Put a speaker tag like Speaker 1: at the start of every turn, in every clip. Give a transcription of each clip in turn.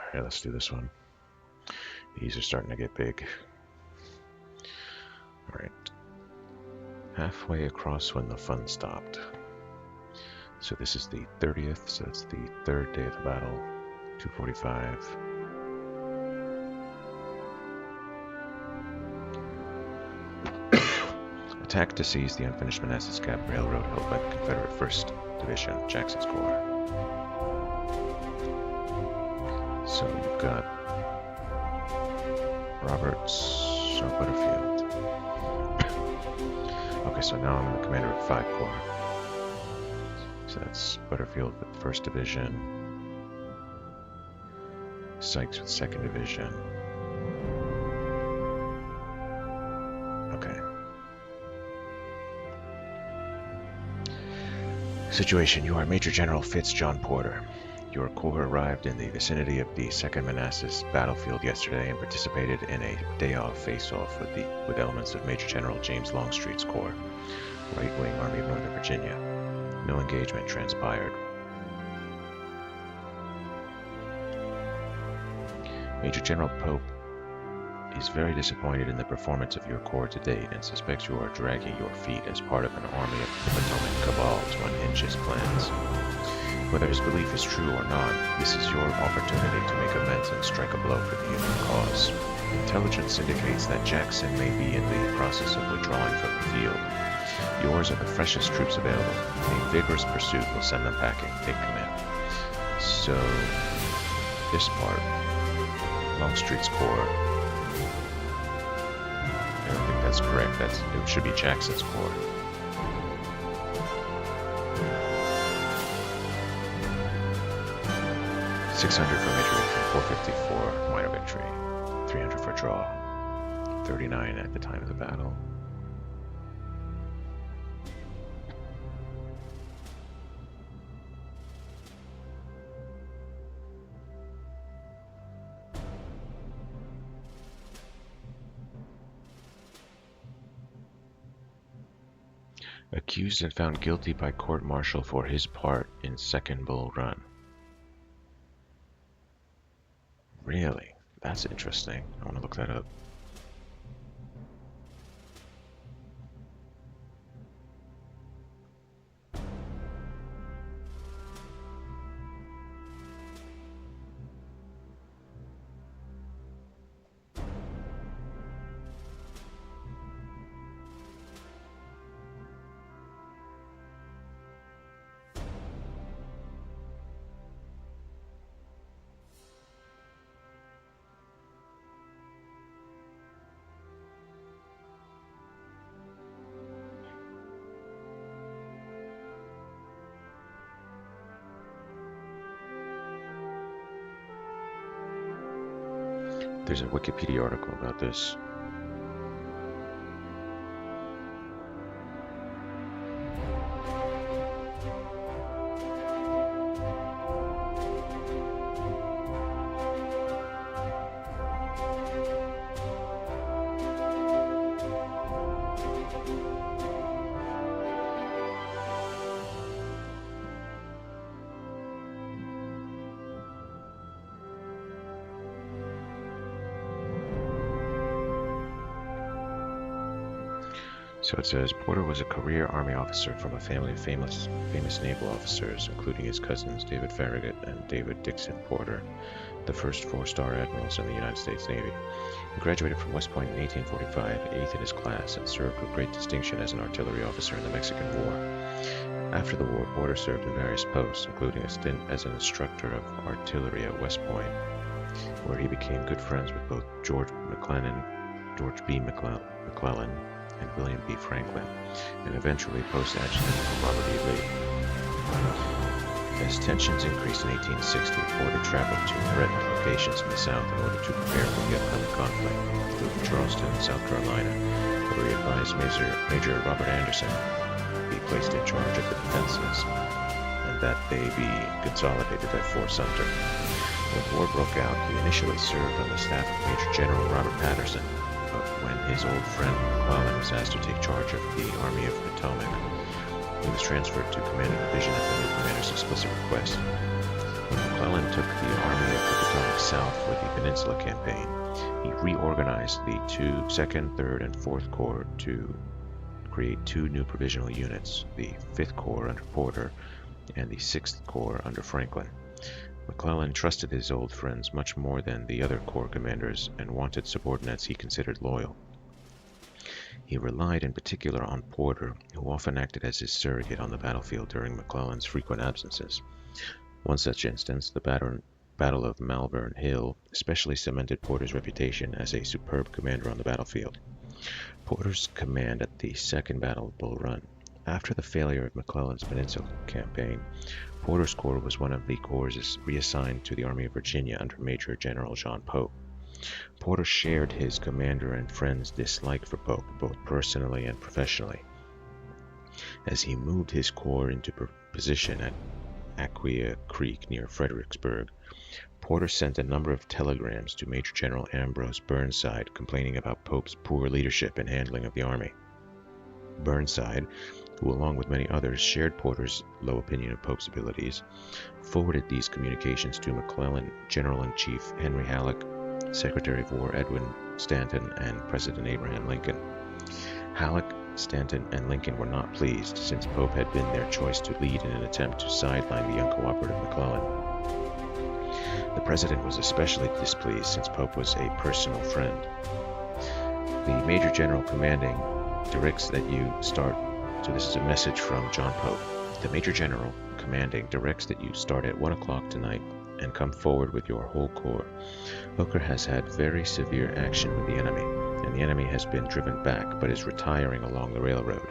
Speaker 1: Alright, let's do this one. These are starting to get big. Alright. Halfway across when the fun stopped. So this is the 30th, so that's the third day of the battle. 2:45. Attack to seize the unfinished Manassas Gap Railroad held by the Confederate 1st Division, Jackson's Corps. So you've got Roberts or Butterfield. Okay, so now I'm the commander of 5 Corps. So that's Butterfield with 1st Division, Sykes with 2nd Division. Okay. Situation: you are Major General Fitz John Porter. Your corps arrived in the vicinity of the 2nd Manassas battlefield yesterday and participated in a day-off face-off with elements of Major General James Longstreet's corps, right-wing Army of Northern Virginia. No engagement transpired. Major General Pope is very disappointed in the performance of your corps to date and suspects you are dragging your feet as part of an Army of the Potomac cabal to unhinge his plans. Whether his belief is true or not, this is your opportunity to make amends and strike a blow for the Union cause. Intelligence indicates that Jackson may be in the process of withdrawing from the field. Yours are the freshest troops available. A vigorous pursuit will send them packing. Take command. So, this part, Longstreet's corps. I don't think that's correct. It should be Jackson's corps. $600 for major victory, $450 for minor victory, $300 for draw, $39 at the time of the battle. Accused and found guilty by court-martial for his part in Second Bull Run. Really? That's interesting. I want to look that up. There's a Wikipedia article about this. So it says, Porter was a career Army officer from a family of famous naval officers, including his cousins David Farragut and David Dixon Porter, the first 4-star admirals in the United States Navy. He graduated from West Point in 1845, 8th in his class, and served with great distinction as an artillery officer in the Mexican War. After the war, Porter served in various posts, including a stint as an instructor of artillery at West Point, where he became good friends with both George B. McClellan, and William B. Franklin, and eventually post-adjutant Robert E. Lee. As tensions increased in 1860, Porter traveled to threatened locations in the South in order to prepare for the upcoming conflict, including Charleston, South Carolina, where he advised Major Robert Anderson be placed in charge of the defenses, and that they be consolidated at Fort Sumter. When war broke out, he initially served on the staff of Major General Robert Patterson, but when his old friend McClellan was asked to take charge of the Army of the Potomac, he was transferred to command a division at the new commander's explicit request. When McClellan took the Army of the Potomac south with the Peninsula Campaign, he reorganized the 2nd, 3rd, and 4th Corps to create 2 new provisional units, the 5th Corps under Porter and the 6th Corps under Franklin. McClellan trusted his old friends much more than the other corps commanders and wanted subordinates he considered loyal. He relied in particular on Porter, who often acted as his surrogate on the battlefield during McClellan's frequent absences. One such instance, the Battle of Malvern Hill, especially cemented Porter's reputation as a superb commander on the battlefield. Porter's command at the Second Battle of Bull Run. After the failure of McClellan's Peninsula Campaign, Porter's corps was one of the corps reassigned to the Army of Virginia under Major General John Pope. Porter shared his commander and friend's dislike for Pope, both personally and professionally. As he moved his corps into position at Aquia Creek near Fredericksburg, Porter sent a number of telegrams to Major General Ambrose Burnside complaining about Pope's poor leadership and handling of the army. Burnside, who along with many others shared Porter's low opinion of Pope's abilities, forwarded these communications to McClellan, General-in-Chief Henry Halleck, Secretary of War Edwin Stanton, and President Abraham Lincoln. Halleck, Stanton, and Lincoln were not pleased, since Pope had been their choice to lead in an attempt to sideline the uncooperative McClellan. The President was especially displeased, since Pope was a personal friend. The Major General commanding directs that you start, so this is a message from John Pope. The Major General commanding directs that you start at 1 o'clock tonight and come forward with your whole corps. Hooker has had very severe action with the enemy, and the enemy has been driven back but is retiring along the railroad.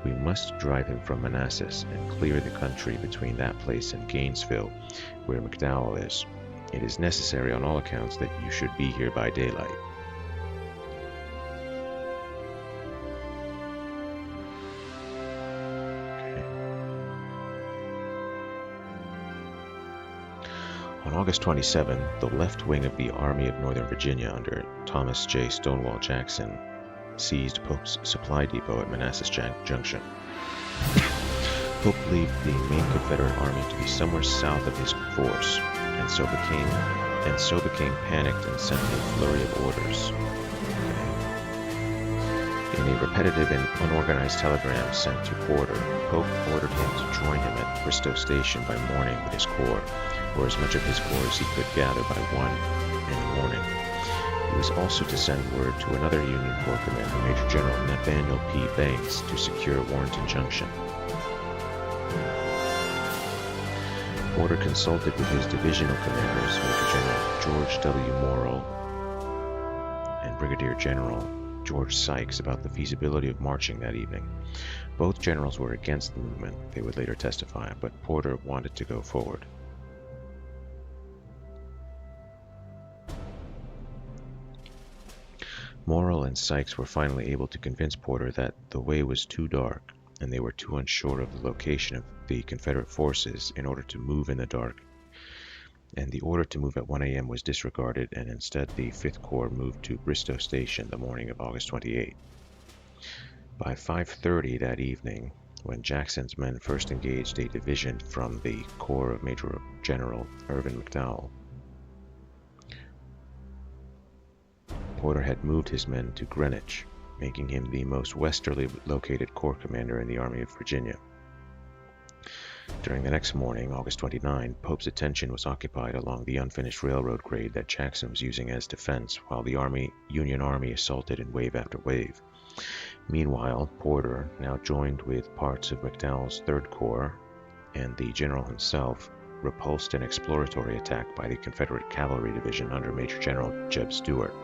Speaker 1: We must drive him from Manassas and clear the country between that place and Gainesville, where McDowell is. It is necessary on all accounts that you should be here by daylight. On August 27, the left wing of the Army of Northern Virginia under Thomas J. Stonewall Jackson seized Pope's supply depot at Manassas Junction. Pope believed the main Confederate army to be somewhere south of his force, and so became panicked and sent a flurry of orders. In a repetitive and unorganized telegram sent to Porter, Pope ordered him to join him at Bristow Station by morning with his corps, or as much of his corps as he could gather by 1 in the morning. He was also to send word to another Union Corps commander, Major General Nathaniel P. Banks, to secure Warrenton Junction. Porter consulted with his divisional commanders, Major General George W. Morrill and Brigadier General George Sykes, about the feasibility of marching that evening. Both generals were against the movement, they would later testify, but Porter wanted to go forward. Morrill and Sykes were finally able to convince Porter that the way was too dark, and they were too unsure of the location of the Confederate forces in order to move in the dark, and the order to move at 1 a.m. was disregarded, and instead the 5th Corps moved to Bristow Station the morning of August 28. By 5:30 that evening, when Jackson's men first engaged a division from the corps of Major General Irvin McDowell, Porter had moved his men to Greenwich, making him the most westerly located corps commander in the Army of Virginia. During the next morning, August 29, Pope's attention was occupied along the unfinished railroad grade that Jackson was using as defense, while the Union Army assaulted in wave after wave. Meanwhile, Porter, now joined with parts of McDowell's 3rd Corps and the general himself, repulsed an exploratory attack by the Confederate Cavalry Division under Major General Jeb Stuart.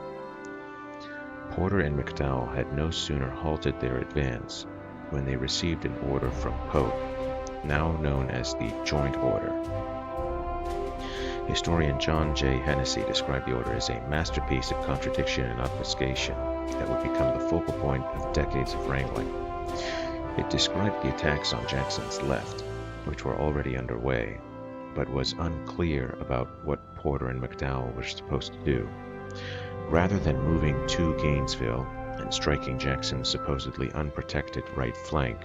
Speaker 1: Porter and McDowell had no sooner halted their advance when they received an order from Pope, now known as the Joint Order. Historian John J. Hennessy described the order as a masterpiece of contradiction and obfuscation that would become the focal point of decades of wrangling. It described the attacks on Jackson's left, which were already underway, but was unclear about what Porter and McDowell were supposed to do. Rather than moving to Gainesville and striking Jackson's supposedly unprotected right flank,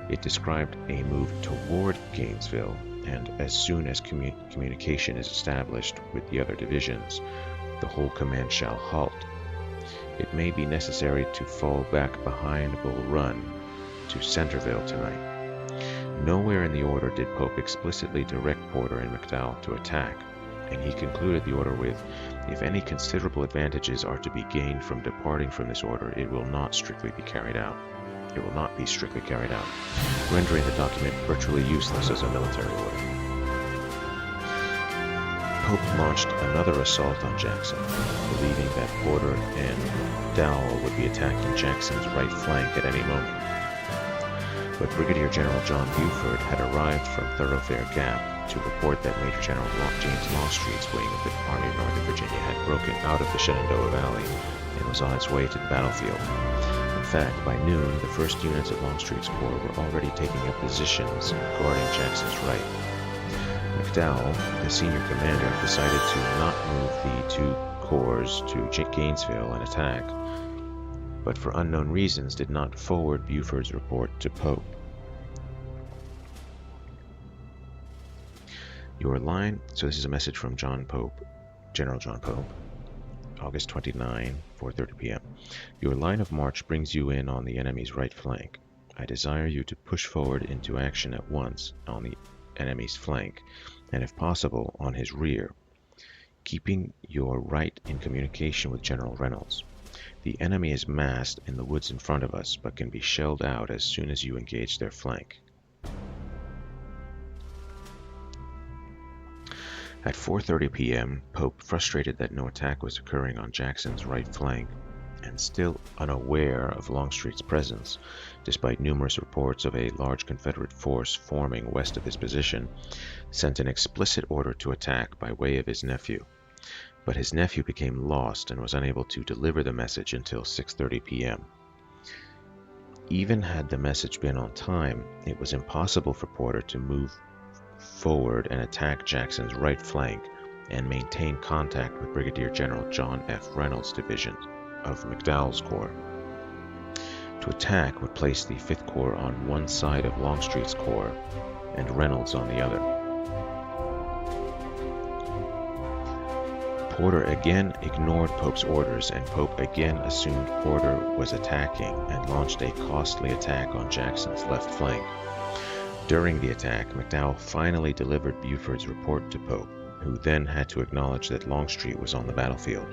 Speaker 1: it described a move toward Gainesville and as soon as communication is established with the other divisions, the whole command shall halt. It may be necessary to fall back behind Bull Run to Centerville tonight. Nowhere in the order did Pope explicitly direct Porter and McDowell to attack, and he concluded the order with, "If any considerable advantages are to be gained from departing from this order, it will not be strictly carried out," rendering the document virtually useless as a military order. Pope launched another assault on Jackson, believing that Porter and McDowell would be attacking Jackson's right flank at any moment. But Brigadier General John Buford had arrived from Thoroughfare Gap to report that Major General James Longstreet's wing of the Army of Northern Virginia had broken out of the Shenandoah Valley and was on its way to the battlefield. In fact, by noon, the first units of Longstreet's corps were already taking up positions guarding Jackson's right. McDowell, the senior commander, decided to not move the two corps to Gainesville and attack, but for unknown reasons did not forward Buford's report to Pope. Your line, so this is a message from General John Pope, August 29, 4:30 p.m. Your line of march brings you in on the enemy's right flank. I desire you to push forward into action at once on the enemy's flank, and if possible, on his rear, keeping your right in communication with General Reynolds. The enemy is massed in the woods in front of us, but can be shelled out as soon as you engage their flank. At 4:30 p.m., Pope, frustrated that no attack was occurring on Jackson's right flank, and still unaware of Longstreet's presence, despite numerous reports of a large Confederate force forming west of his position, sent an explicit order to attack by way of his nephew. But his nephew became lost and was unable to deliver the message until 6:30 p.m. Even had the message been on time, it was impossible for Porter to move forward and attack Jackson's right flank and maintain contact with Brigadier General John F. Reynolds' division of McDowell's corps. To attack would place the 5th Corps on one side of Longstreet's corps and Reynolds on the other. Porter again ignored Pope's orders, and Pope again assumed Porter was attacking and launched a costly attack on Jackson's left flank. During the attack, McDowell finally delivered Buford's report to Pope, who then had to acknowledge that Longstreet was on the battlefield.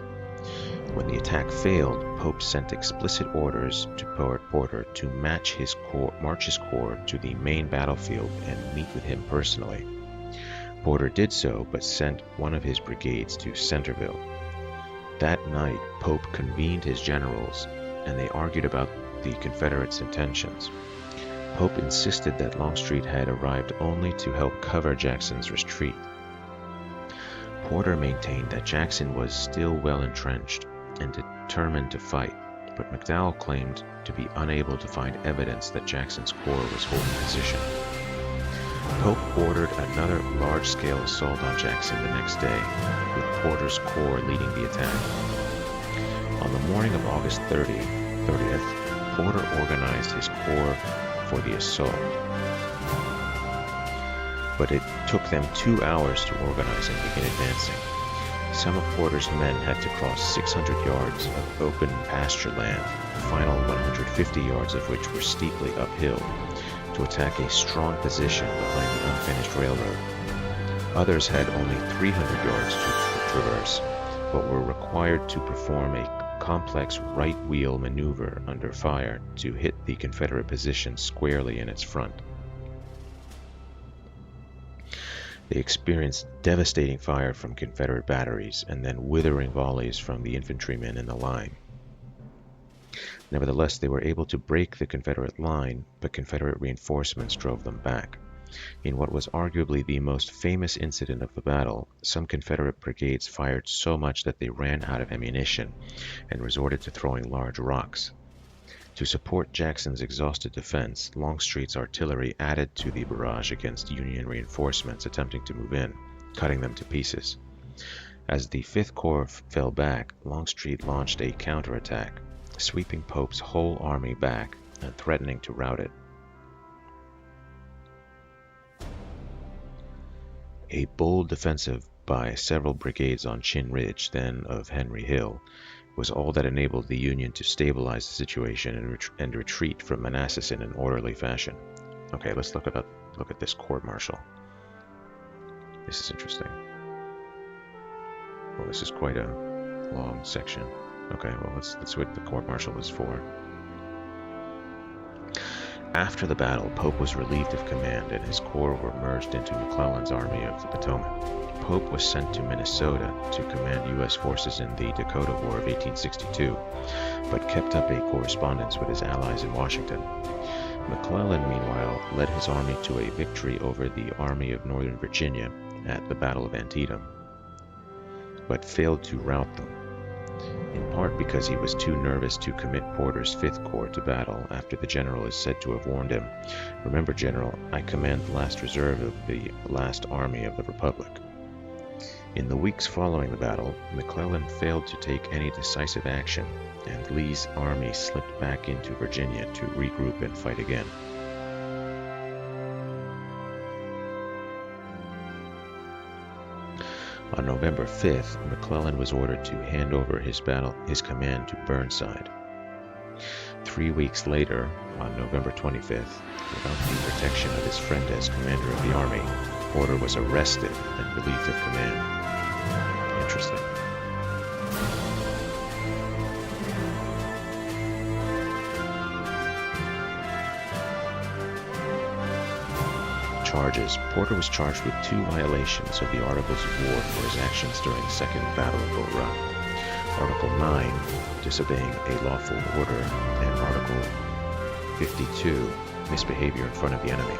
Speaker 1: When the attack failed, Pope sent explicit orders to Porter to march his corps to the main battlefield and meet with him personally. Porter did so, but sent one of his brigades to Centerville. That night, Pope convened his generals, and they argued about the Confederates' intentions. Pope insisted that Longstreet had arrived only to help cover Jackson's retreat. Porter maintained that Jackson was still well entrenched and determined to fight, but McDowell claimed to be unable to find evidence that Jackson's corps was holding position. Pope ordered another large-scale assault on Jackson the next day, with Porter's corps leading the attack. On the morning of August 30th, Porter organized his corps for the assault, but it took them 2 hours to organize and begin advancing. Some of Porter's men had to cross 600 yards of open pasture land, the final 150 yards of which were steeply uphill, to attack a strong position behind the unfinished railroad. Others had only 300 yards to traverse, but were required to perform a complex right wheel maneuver under fire to hit the Confederate position squarely in its front. They experienced devastating fire from Confederate batteries and then withering volleys from the infantrymen in the line. Nevertheless, they were able to break the Confederate line, but Confederate reinforcements drove them back. In what was arguably the most famous incident of the battle, some Confederate brigades fired so much that they ran out of ammunition and resorted to throwing large rocks. To support Jackson's exhausted defense, Longstreet's artillery added to the barrage against Union reinforcements attempting to move in, cutting them to pieces. As the 5th Corps fell back, Longstreet launched a counterattack, sweeping Pope's whole army back and threatening to rout it. A bold defensive by several brigades on Chin Ridge, then of Henry Hill, was all that enabled the Union to stabilize the situation and retreat from Manassas in an orderly fashion. Okay, let's look at this court-martial. This is interesting. Well, this is quite a long section. Okay, well, let's see what the court-martial is for. After the battle, Pope was relieved of command, and his corps were merged into McClellan's Army of the Potomac. Pope was sent to Minnesota to command U.S. forces in the Dakota War of 1862, but kept up a correspondence with his allies in Washington. McClellan, meanwhile, led his army to a victory over the Army of Northern Virginia at the Battle of Antietam, but failed to rout them, in part because he was too nervous to commit Porter's 5th Corps to battle after the general is said to have warned him, "Remember, General, I command the last reserve of the last army of the Republic." In the weeks following the battle, McClellan failed to take any decisive action, and Lee's army slipped back into Virginia to regroup and fight again. On November 5th, McClellan was ordered to hand over his command to Burnside. 3 weeks later, on November 25th, without the protection of his friend as commander of the army, Porter was arrested and relieved of command. Interesting. Charges. Porter was charged with 2 violations of the Articles of War for his actions during the Second Battle of Bull Run. Article 9, disobeying a lawful order, and Article 52, misbehavior in front of the enemy.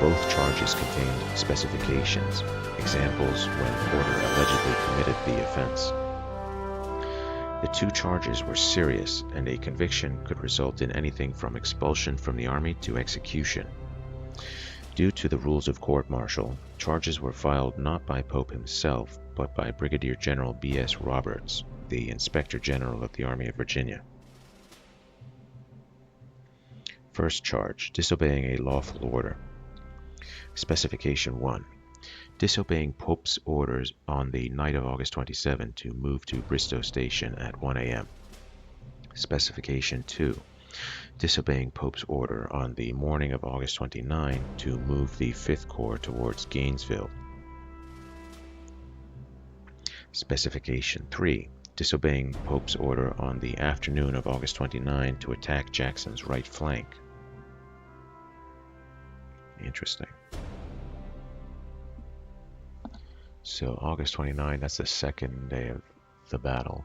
Speaker 1: Both charges contained specifications, examples when Porter allegedly committed the offense. The 2 charges were serious, and a conviction could result in anything from expulsion from the army to execution. Due to the rules of court-martial, charges were filed not by Pope himself, but by Brigadier General B.S. Roberts, the Inspector General of the Army of Virginia. First charge, disobeying a lawful order. Specification 1. Disobeying Pope's orders on the night of August 27 to move to Bristow Station at 1 a.m. Specification 2. Disobeying Pope's order on the morning of August 29 to move the 5th Corps towards Gainesville. Specification 3. Disobeying Pope's order on the afternoon of August 29 to attack Jackson's right flank. Interesting. So August 29, that's the second day of the battle.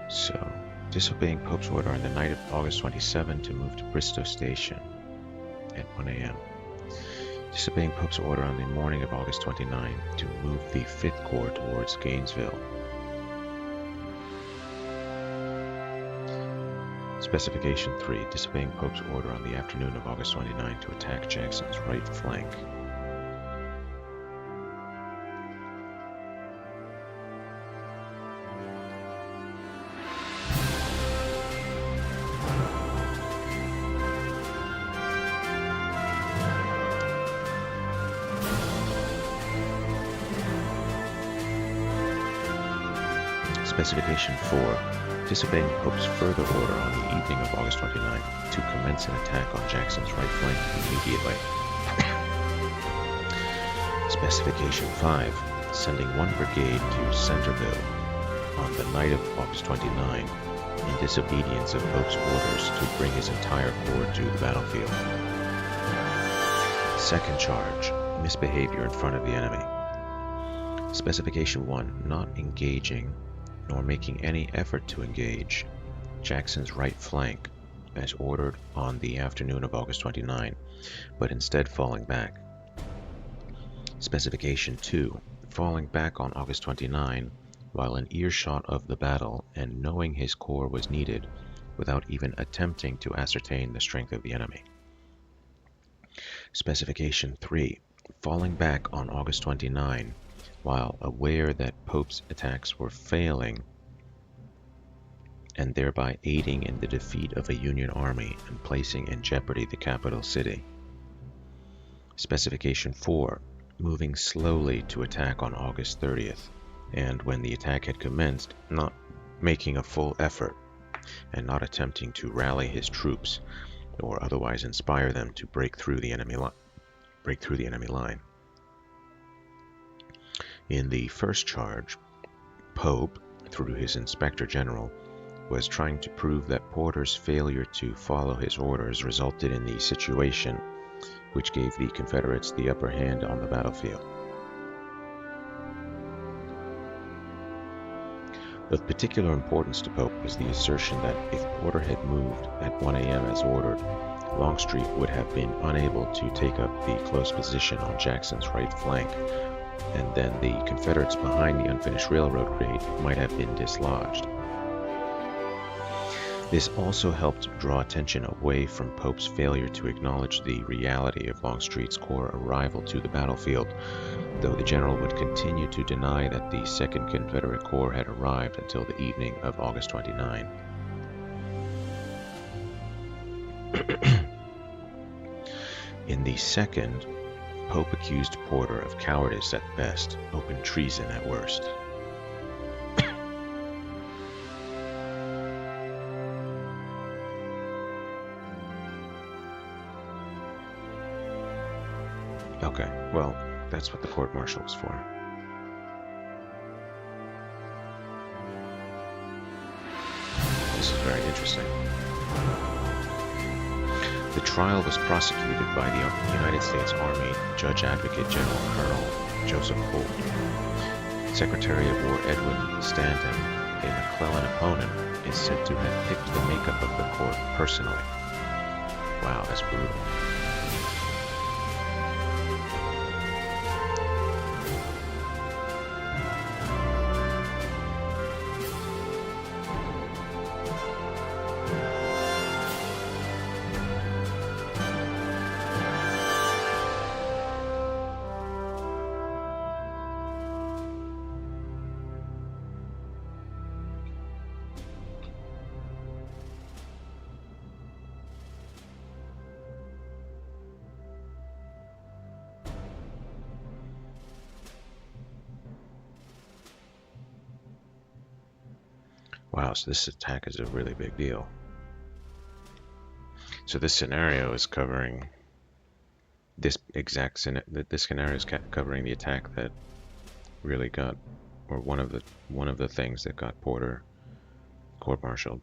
Speaker 1: So, disobeying Pope's order on the night of August 27 to move to Bristow Station at 1 a.m. Disobeying Pope's order on the morning of August 29 to move the 5th Corps towards Gainesville. Specification 3. Disobeying Pope's order on the afternoon of August 29 to attack Jackson's right flank. Specification 4. Disobeying Pope's further order on the evening of August 29 to commence an attack on Jackson's right flank immediately. Specification 5. Sending one brigade to Centerville on the night of August 29 in disobedience of Pope's orders to bring his entire corps to the battlefield. Second charge, misbehavior in front of the enemy. Specification 1, not engaging, nor making any effort to engage, Jackson's right flank, as ordered on the afternoon of August 29, but instead falling back. Specification 2, falling back on August 29, while in earshot of the battle and knowing his corps was needed, without even attempting to ascertain the strength of the enemy. Specification 3, falling back on August 29, while aware that Pope's attacks were failing and thereby aiding in the defeat of a Union army and placing in jeopardy the capital city. Specification 4, moving slowly to attack on August 30th, and when the attack had commenced, not making a full effort and not attempting to rally his troops or otherwise inspire them to break through the enemy line. In the first charge, Pope, through his Inspector General, was trying to prove that Porter's failure to follow his orders resulted in the situation which gave the Confederates the upper hand on the battlefield. Of particular importance to Pope was the assertion that if Porter had moved at 1 a.m. as ordered, Longstreet would have been unable to take up the close position on Jackson's right flank, and then the Confederates behind the unfinished railroad grade might have been dislodged. This also helped draw attention away from Pope's failure to acknowledge the reality of Longstreet's corps' arrival to the battlefield, though the general would continue to deny that the 2nd Confederate Corps had arrived until the evening of August 29. In the second, Pope accused Porter of cowardice at best, open treason at worst. Okay, well, that's what the court-martial was for. This is very interesting. The trial was prosecuted by the United States Army Judge Advocate General Colonel Joseph Holt. Secretary of War Edwin Stanton, a McClellan opponent, is said to have picked the makeup of the court personally. Wow, that's brutal. Wow, so this attack is a really big deal. So this scenario is covering this scenario is covering the attack that really got, or one of the things that got Porter court-martialed.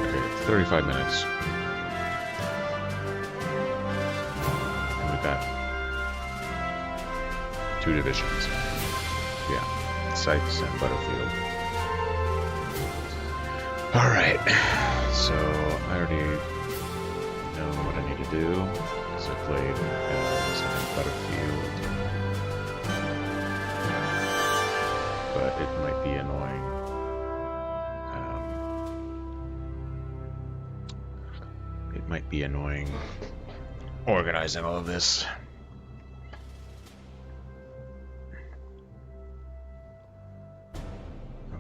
Speaker 1: Okay, 35 minutes. And we've got 2 divisions. Yeah, Sykes and Butterfield. Alright, so I know what I need to do, because I played as Butterfield, but it might be annoying. It might be annoying organizing all of this.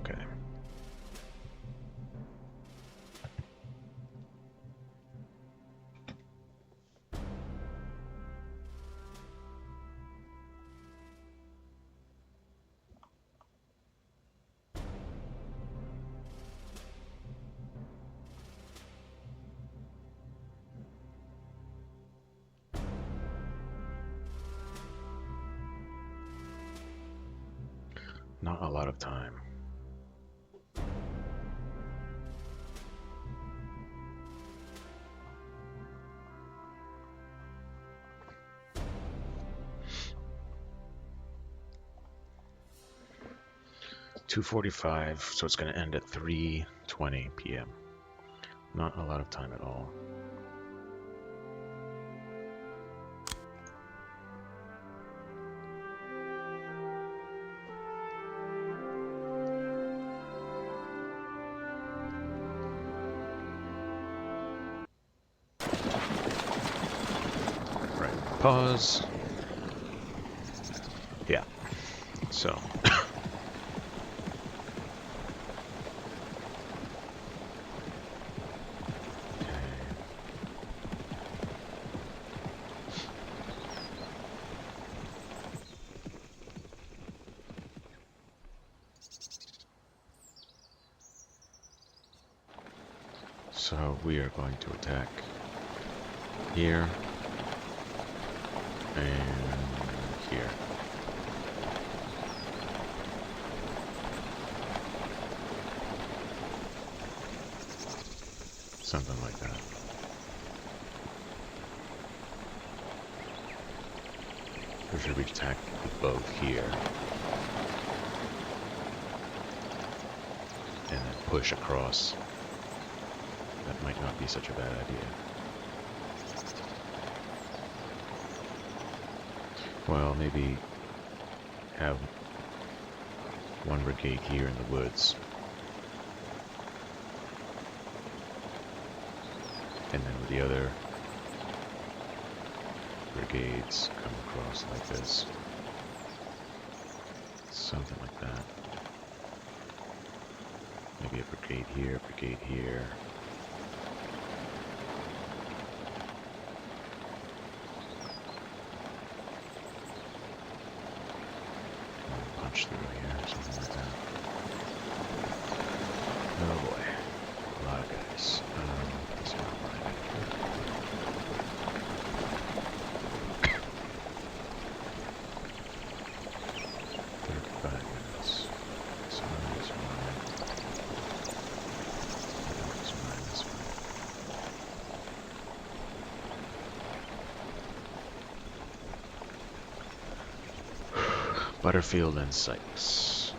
Speaker 1: Okay. Not a lot of time. (2:45), so it's going to end at 3:20 p.m. Not a lot of time at all. Right, pause. Yeah, so. So we are going to attack here and here. Something like that. Or should we attack both here? And then push across. That might not be such a bad idea. Well, maybe have one brigade here in the woods. And then with the other brigades come across like this. Something like that. Maybe a brigade here, brigade here. Punch through here, something like that. Oh boy, a lot of guys. Let's not mind it. 35 minutes. This one is mine. That is mine, that's fine. Butterfield and Sykes.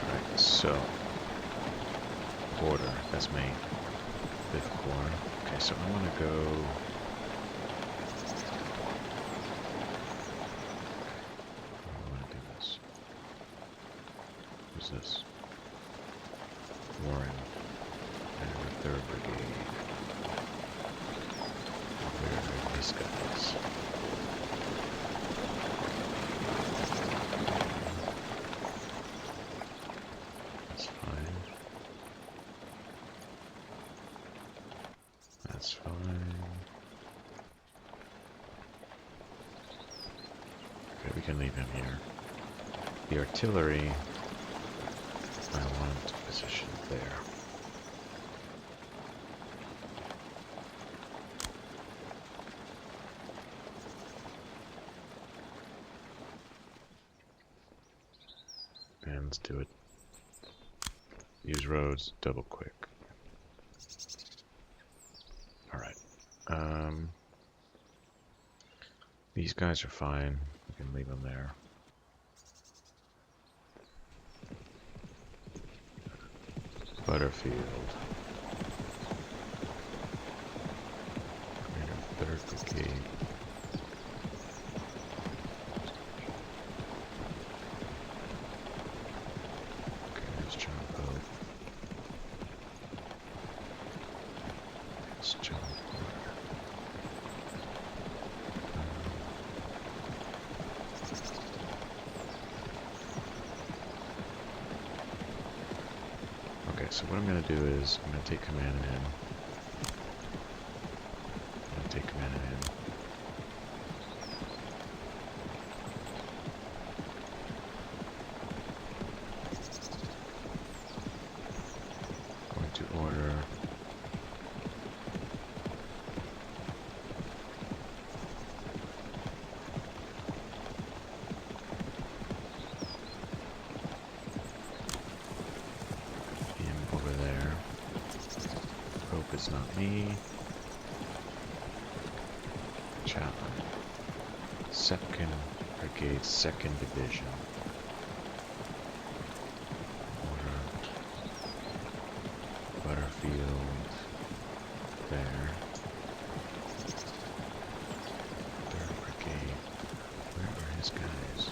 Speaker 1: Alright, so border, that's me. 5th Corps. Okay, so I want to go. This Warren and the 3rd Brigade. Where are these guys? That's fine. That's fine. Okay, we can leave him here. The artillery, I want to position there. And let's do it. Use roads, double quick. These guys are fine. We can leave them there. Butterfield. Commander 3rd Brigade. Okay, there's John Pope. There's John Porter. Okay, so what I'm going to do is I'm going to take command of him. I'm going to take command of him. Going to order him over there. Hope it's not me. Chapman. 2nd Brigade, 2nd Division. Order Butterfield there. 3rd Brigade. Where are his guys?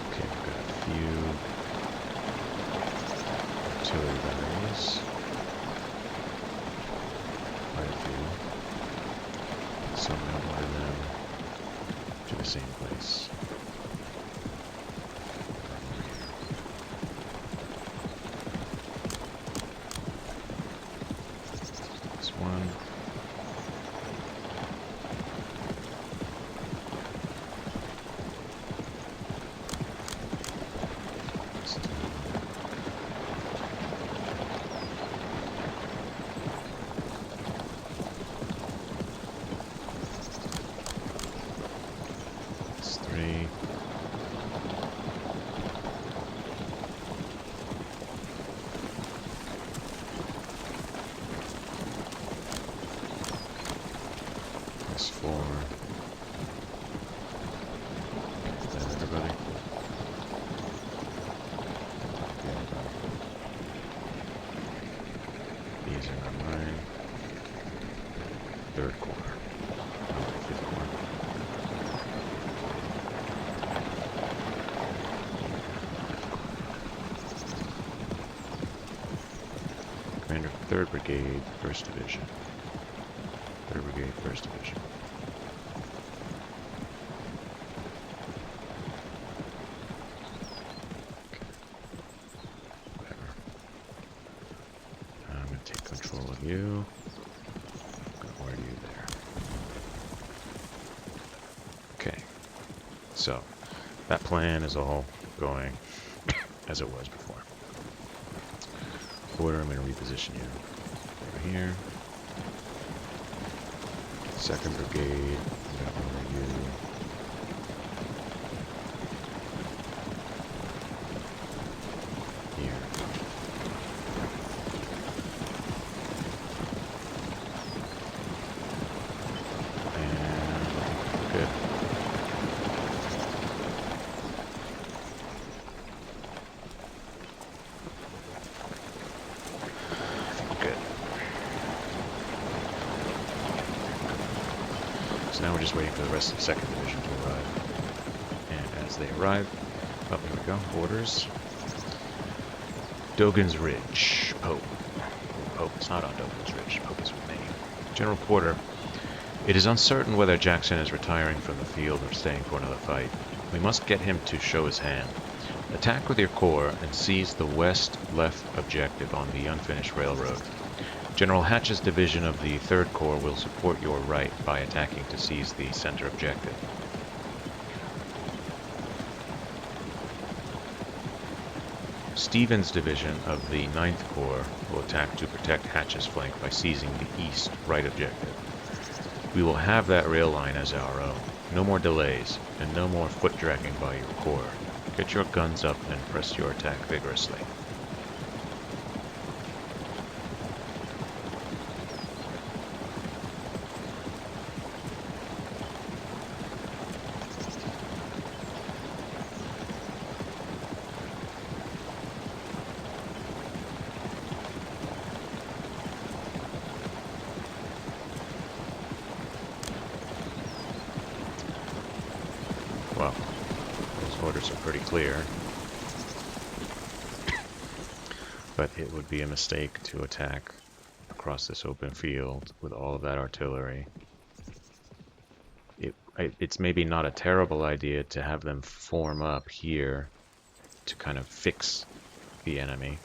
Speaker 1: Okay, we've got a few artillery batteries. Quite a few. So I'm going to order them to the same place. Over here. This one. This two. This 3. This 4. Is that everybody? These are not mine. 3rd Corps. Oh, 5th Corps. Commander 3rd Brigade, 1st Division. 3rd Brigade, 1st Division. Whatever. I'm going to take control of you. I'm going to order you there. Okay. So, that plan is all going as it was before. Order, I'm going to reposition you over here. 2nd Brigade, I'm going to order you here. And good. Good. So now we're just waiting for the rest of the 2nd Division to arrive. And as they arrive, oh, here we go, orders. Dogan's Ridge, Pope. Pope, it's not on Dogan's Ridge, Pope is with me. General Porter, it is uncertain whether Jackson is retiring from the field or staying for another fight. We must get him to show his hand. Attack with your corps and seize the west-left objective on the unfinished railroad. General Hatch's division of the 3rd Corps will support your right by attacking to seize the center objective. Stevens' division of the 9th Corps will attack to protect Hatch's flank by seizing the east right objective. We will have that rail line as our own. No more delays, and no more foot dragging by your corps. Get your guns up and press your attack vigorously. Well, those orders are pretty clear, but it would be a mistake to attack across this open field with all of that artillery. It's maybe not a terrible idea to have them form up here to kind of fix the enemy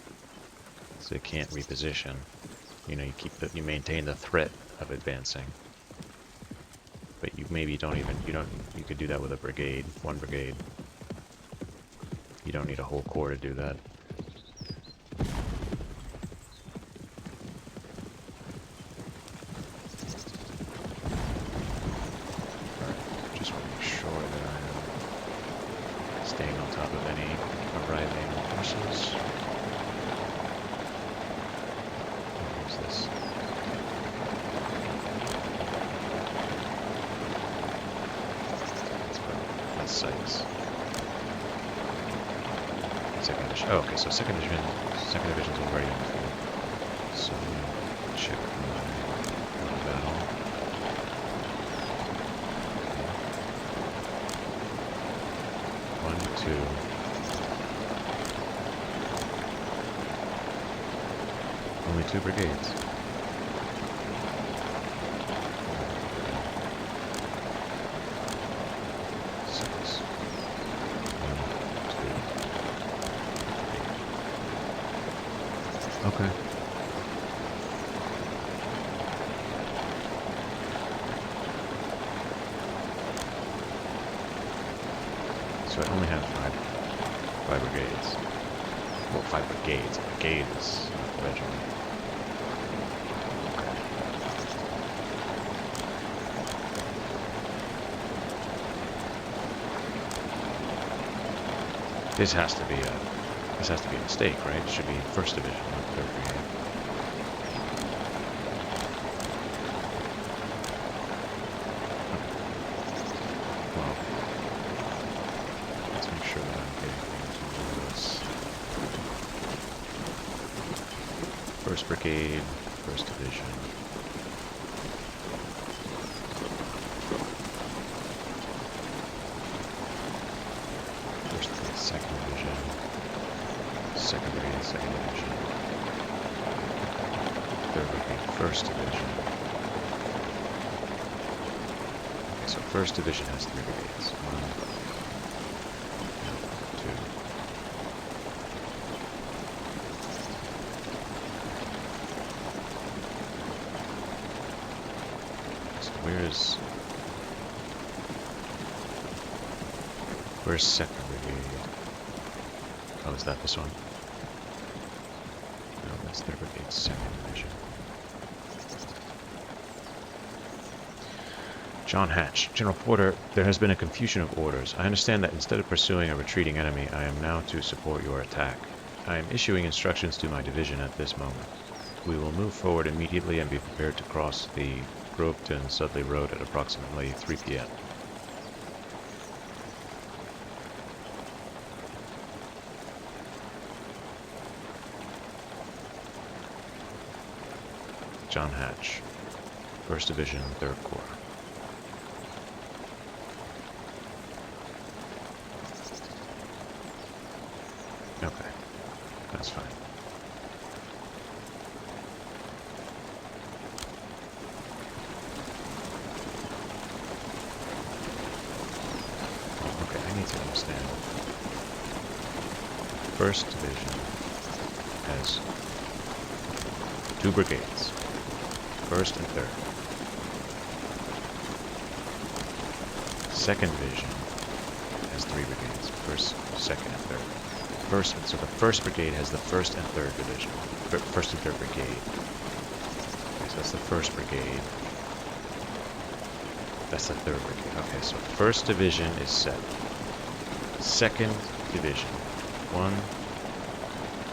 Speaker 1: so they can't reposition. You know, you maintain the threat of advancing. But you maybe you could do that with a brigade, one brigade. You don't need a whole corps to do that. Alright, just want to make sure that I am staying on top of any arriving forces. What is this? Sites. Second division. Oh, okay, so second division's already on the field. So check my battle. One, two. Only 2 brigades. Okay. So I only have five brigades. Well, 5 brigades. A brigade is a regiment. Okay. This has to be a mistake, right? It should be 1st Division, not 3rd Brigade. Well, let's make sure that I'm getting things into this. 1st Brigade, 1st Division. Second Division, 2nd Brigade, 2nd Division, 3rd Brigade, 1st Division. Okay, so 1st Division has 3 brigades. 1, 2. So where's 2nd Brigade? Oh, is that this one? No, that's 3rd Brigade's 2nd Division. John Hatch. General Porter, there has been a confusion of orders. I understand that instead of pursuing a retreating enemy, I am now to support your attack. I am issuing instructions to my division at this moment. We will move forward immediately and be prepared to cross the Groveton-Sudley Road at approximately 3 p.m. John Hatch, 1st Division, 3rd Corps. Okay, that's fine. Okay, I need to understand. 1st Division has 2 brigades. 1st and 3rd. 2nd Division has 3 brigades. 1st, 2nd, and 3rd. So the 1st Brigade has the 1st and 3rd Division. 1st and 3rd Brigade. Okay, so that's the 1st Brigade. That's the 3rd Brigade. Okay, so 1st Division is set. 2nd Division. 1,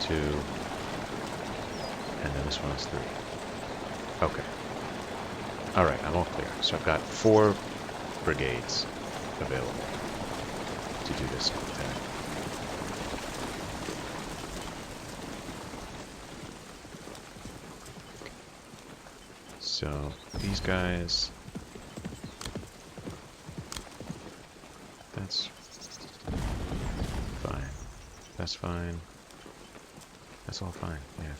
Speaker 1: 2, and then this one is 3. Okay. Alright, I'm all clear. So I've got 4 brigades available to do this attack. So these guys, that's fine. That's fine. That's all fine, yeah.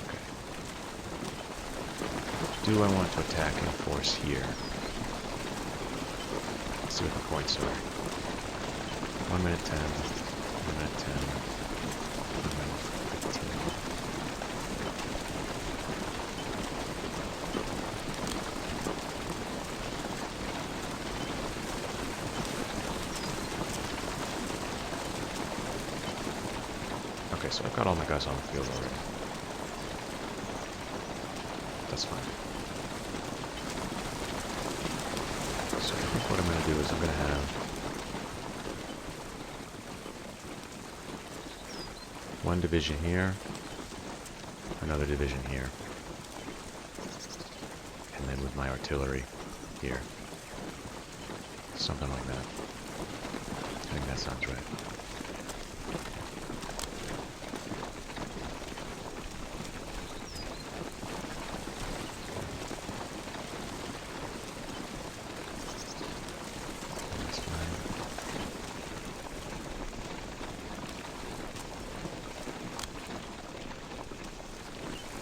Speaker 1: Okay. Do I want to attack in force here? Let's see what the points are. 1 minute 10. 1 minute 10. 1 minute 15. Okay, so I've got all my guys on the field already. That's fine. So I think what I'm going to do is I'm going to have one division here, another division here, and then with my artillery here. Something like that. I think that sounds right.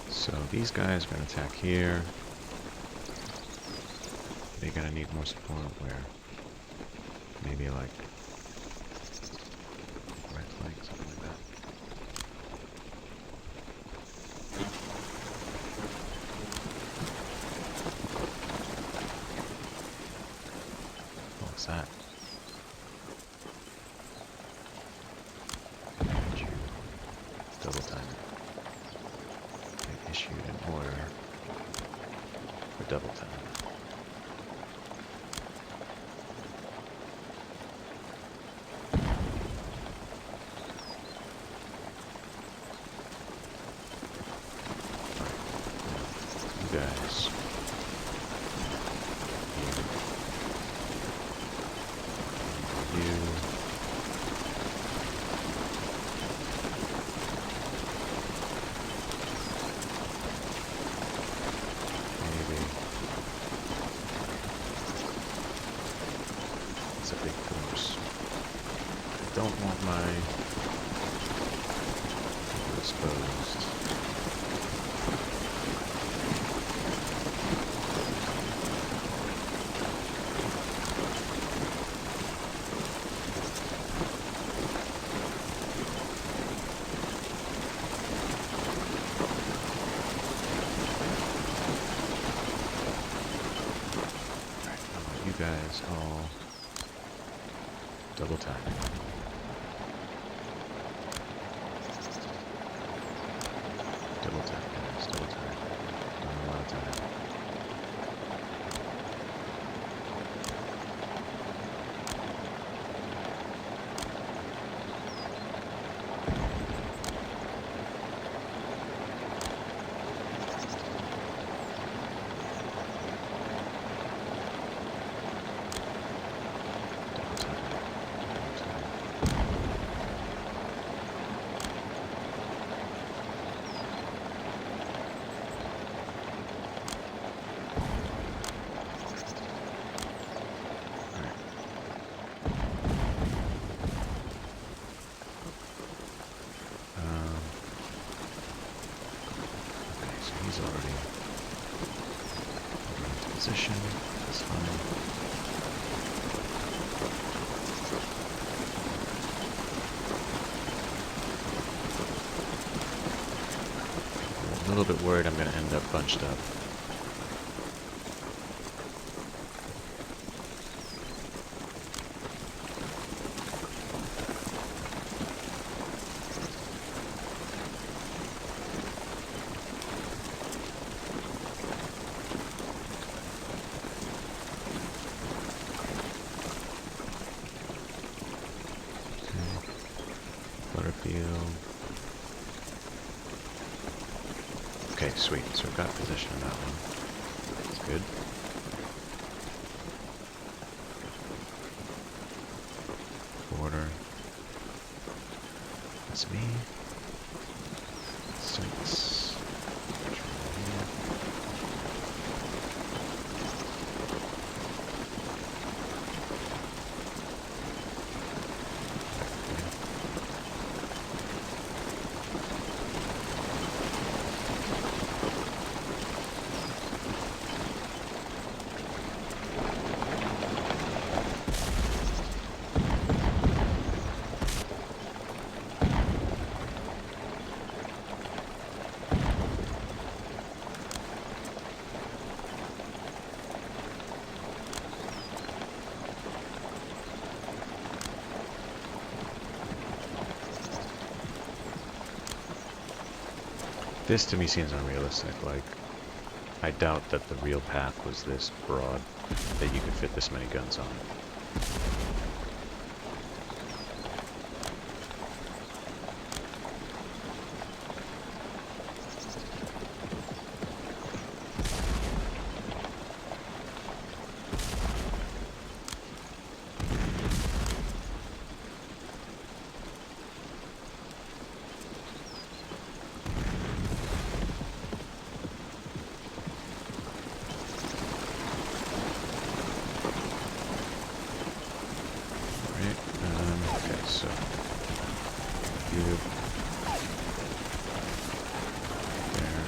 Speaker 1: So these guys are going to attack here. They're going to need more support where? Maybe like right flank, something like that. What's that? Double time. Issued an order for double time. You guys. You. Don't want my people exposed. Alright, I want you guys all double time. Double time, guys, double time. Not a lot of time. He's already into position. That's fine. a little bit worried I'm going to end up bunched up. Butterfield. Okay, sweet. So we've got position on that one. That's good. Border. That's me. 6. This to me seems unrealistic. Like, I doubt that the real path was this broad, that you could fit this many guns on it. Okay, so you there,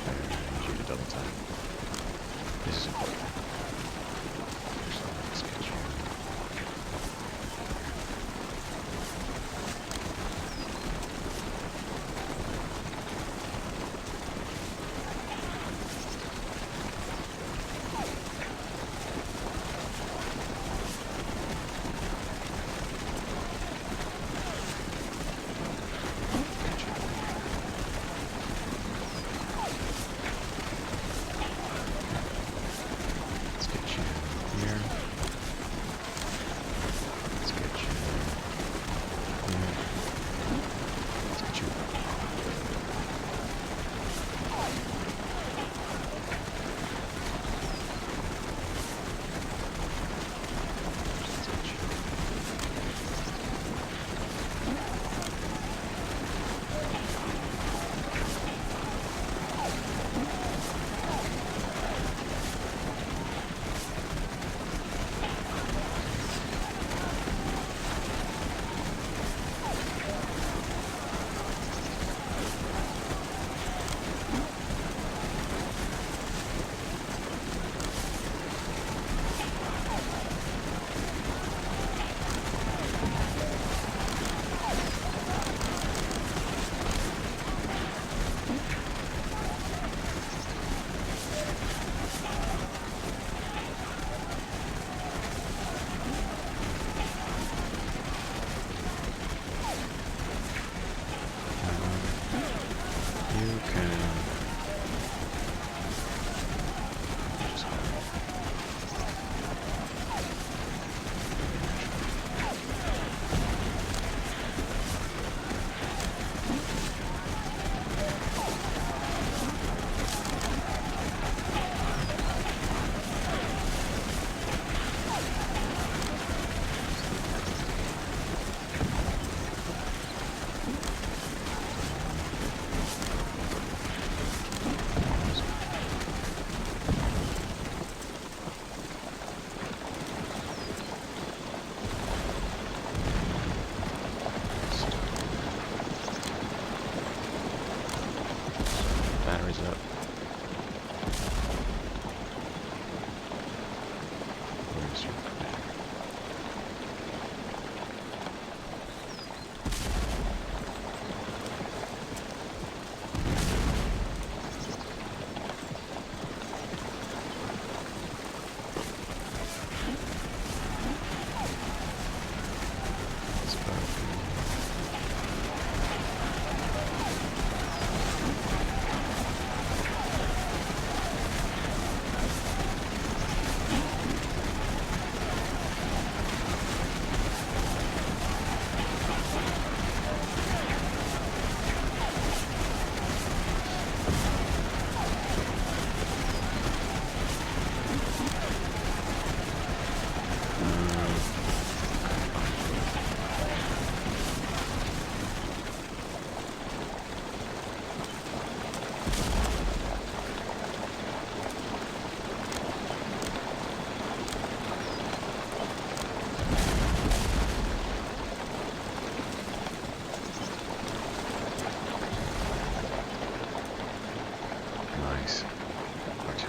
Speaker 1: I need you to double time. This is important. So let's get you.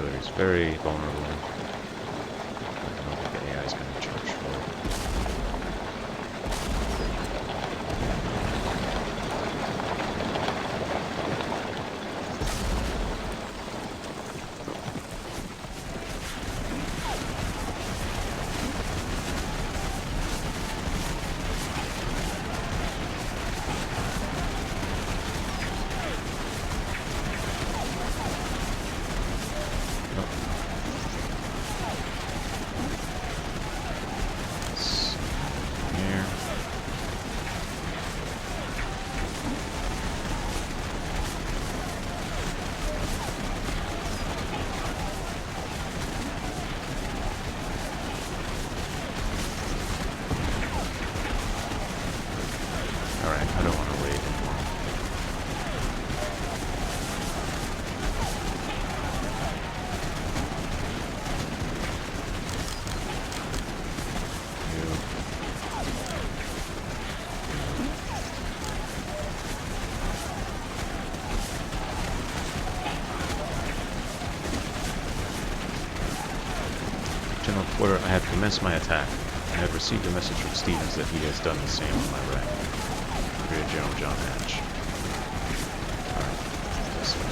Speaker 1: artillery is very vulnerable. I don't think the AI is going to charge for it. Alright, I don't want to wait anymore. General Porter, I have commenced my attack. I have received a message from Stevens that he has done the same on my right. Brigadier General John Hatch. Alright, this way.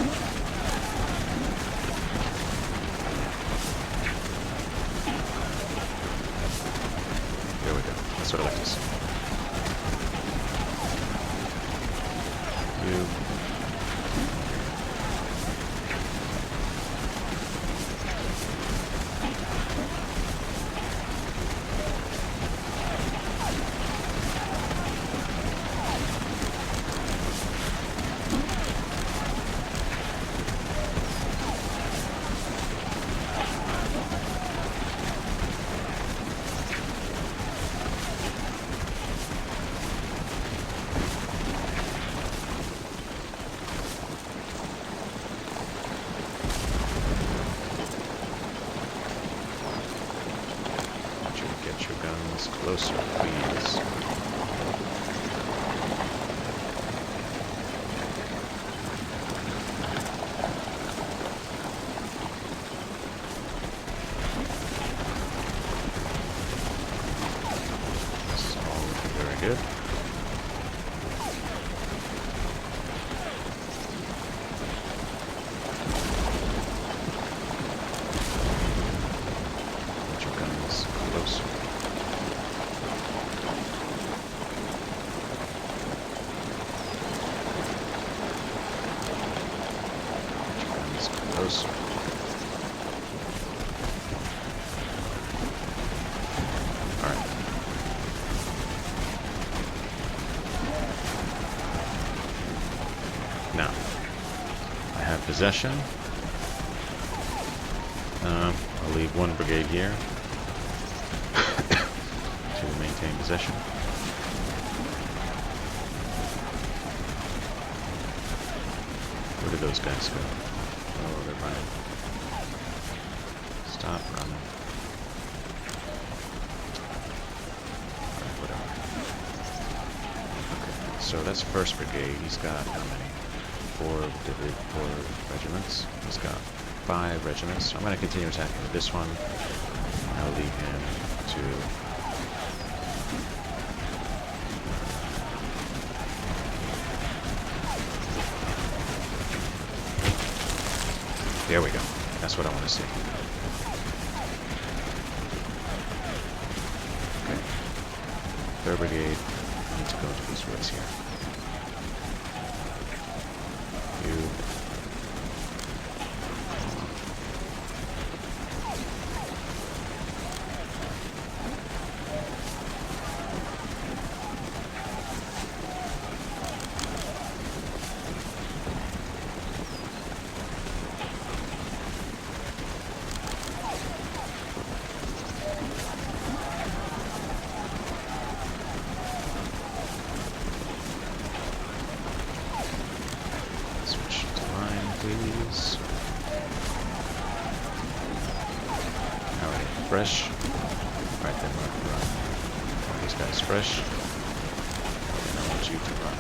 Speaker 1: There we go. That's what I like to see. You. Get your guns closer, please. This is all looking very good. Get your guns closer. Closer. Alright. Now, I have possession. I'll leave one brigade here to maintain possession. Where did those guys go? Oh, they're running. Stop running. Alright, whatever. Okay, so that's 1st Brigade. He's got how many? 4 regiments. He's got 5 regiments. So I'm going to continue attacking with this one. I'll leave him to... There we go. That's what I want to see. Okay. 3rd Brigade. I need to go into these woods here. You. Please. Alright, fresh. Alright, then run. All these guys fresh. And I want you to run.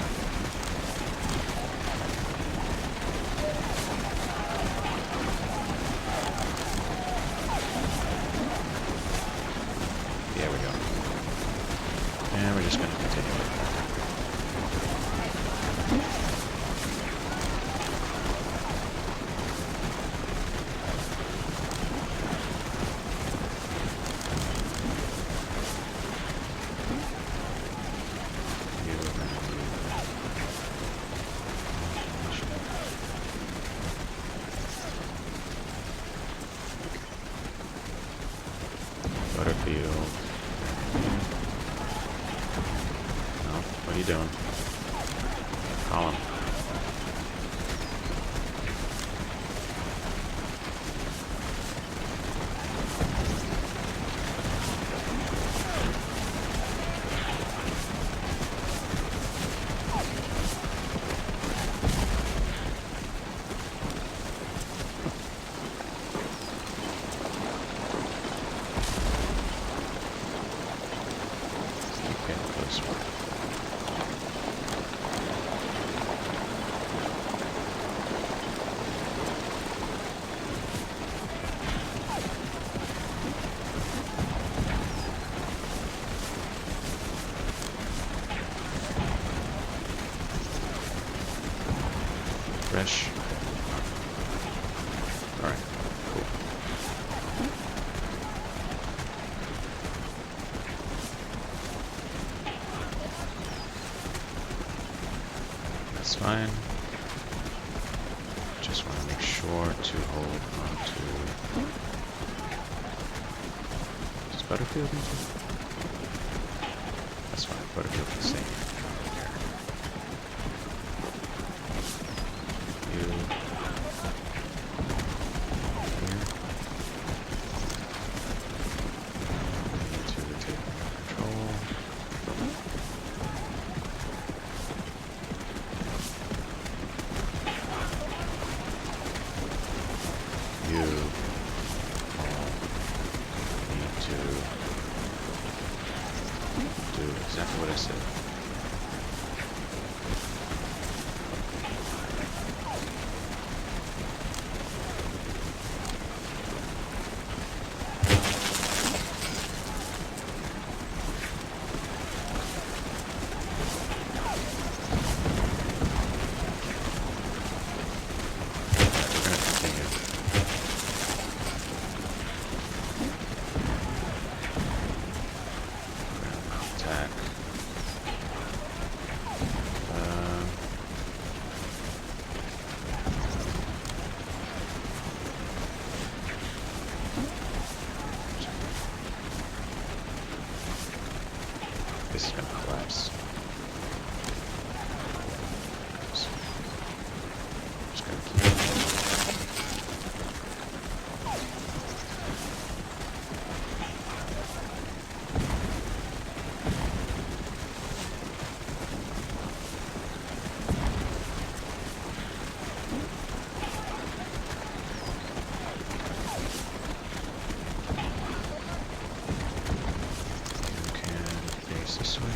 Speaker 1: Butterfield. No, what are you doing? Column. Fresh. Alright, cool. That's fine. Just want to make sure to hold on to... Does Butterfield need to? That's fine, Butterfield can stay here. Exactly what I said. We're going to continue. Attack. This is gonna collapse. Just gonna keep this way.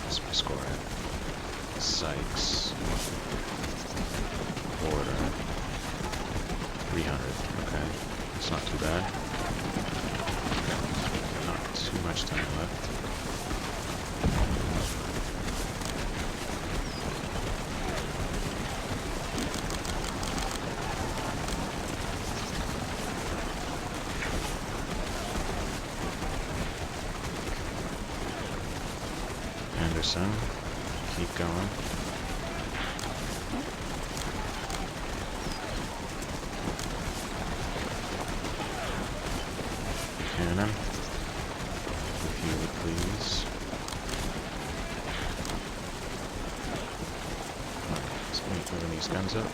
Speaker 1: What's my score at? Sykes. Border. 300. Okay. It's not too bad. Not too much time left. Anderson, keep going. Cannon, if you would please. Alright, let's keep moving these guns up.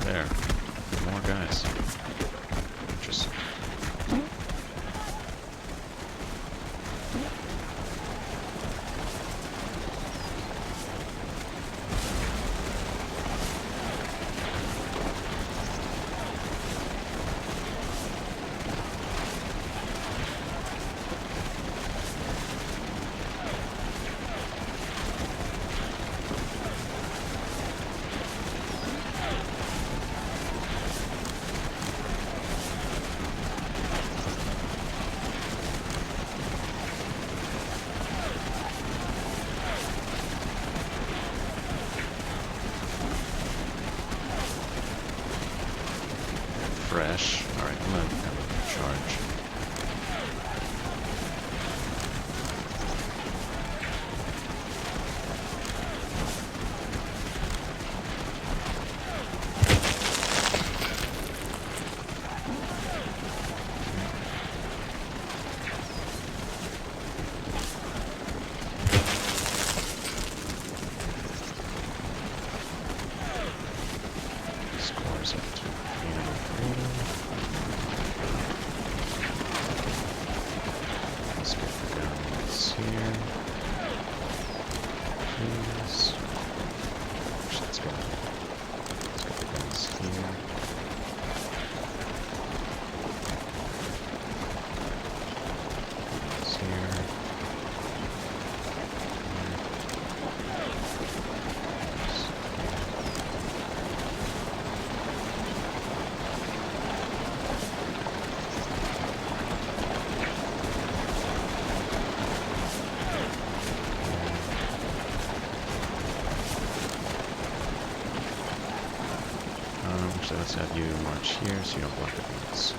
Speaker 1: There. More guys. Interesting. here. Please. Let's go. Let's get the guns here. Guns here. So let's have you march here so you don't block the beats.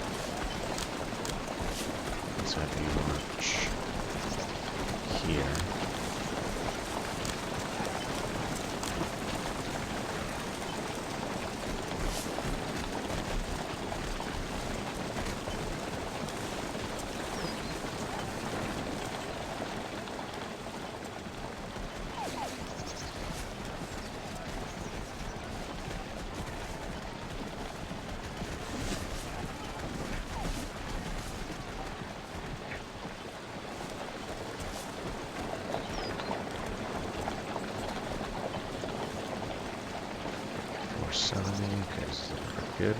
Speaker 1: Let's have you march here. Because they're good.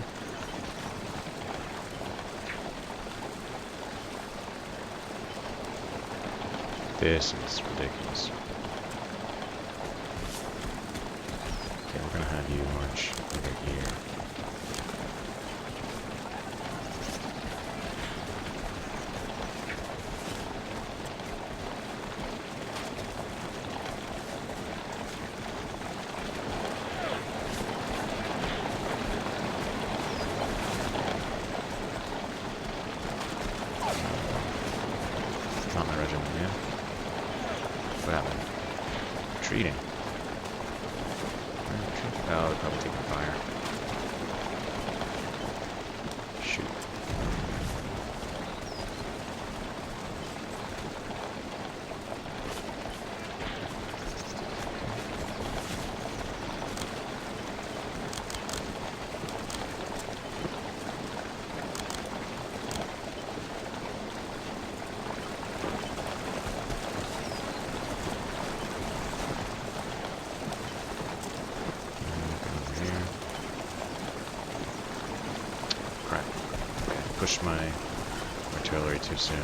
Speaker 1: This is ridiculous. Okay, we're gonna have you march over here. Not my regiment, yeah. What happened? Retreating. Oh, they're probably taking fire. Shoot. Pushed my artillery too soon.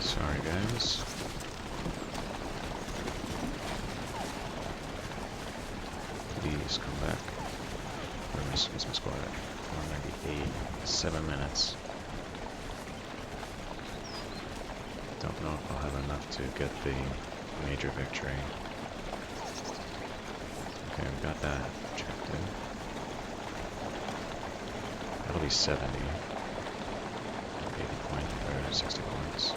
Speaker 1: Sorry, guys. Please come back. Where's my squad at? 198. 7 minutes. Don't know if I'll have enough to get the major victory. Okay, we got that objective. That'll be 70. 80 points or 60 points.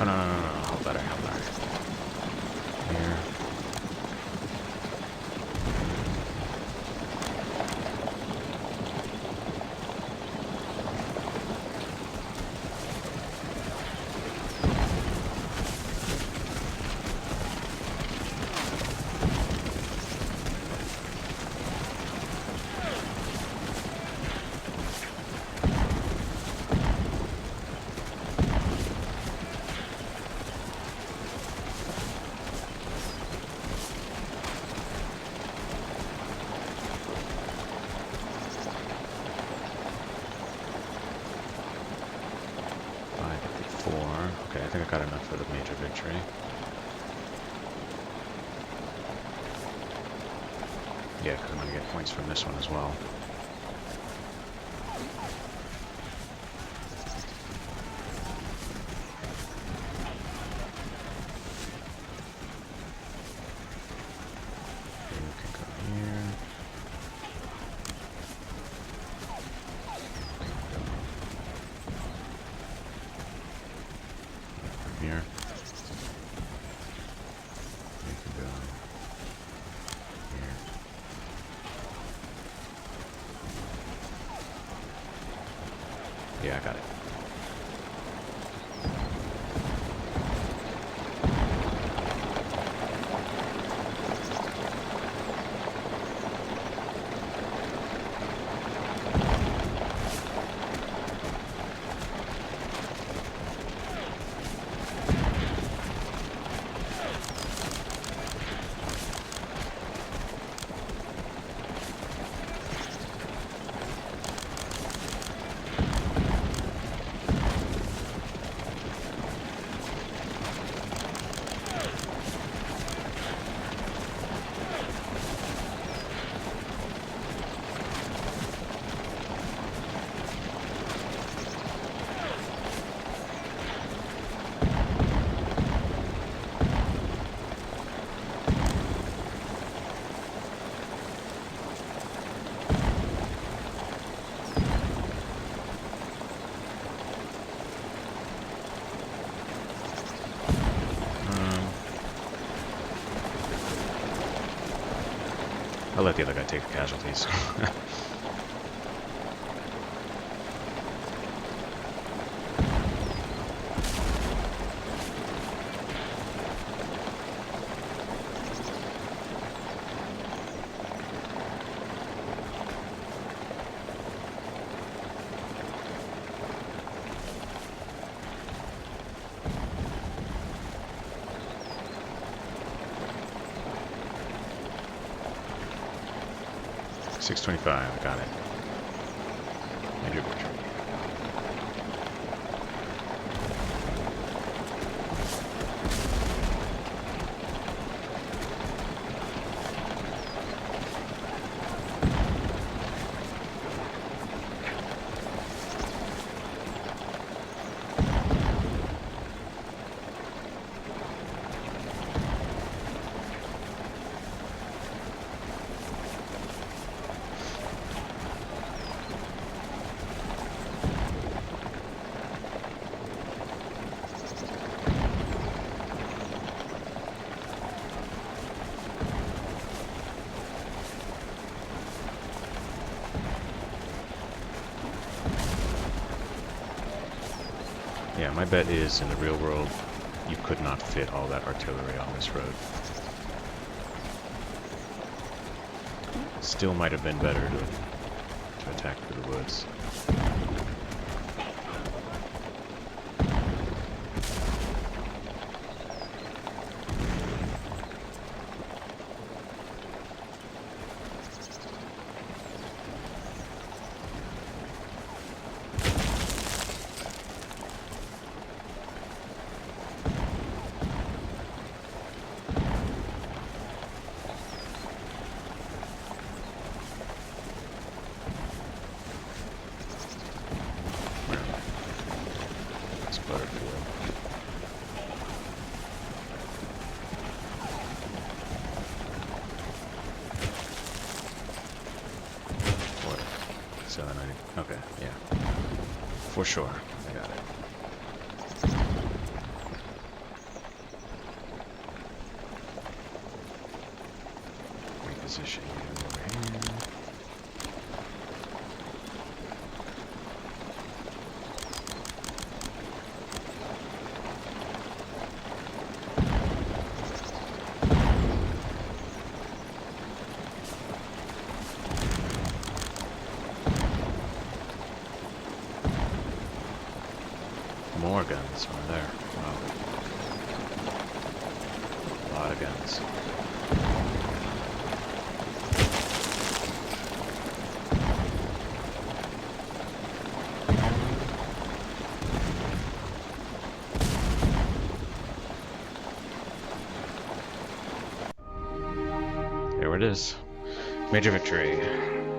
Speaker 1: no. How better. Here. Okay, I think I got enough for the major victory. Yeah, because I'm going to get points from this one as well. You can go here. Here. You can go here. Yeah, I got it. I'll let the other guy take the casualties. 625, I got it. Major victory. Yeah, my bet is in the real world, you could not fit all that artillery on this road. Still might have been better to attack through the woods. Butterfield. What? 790. Okay, yeah. For sure. I got it. More guns over there. Wow. A lot of guns. There it is. Major victory.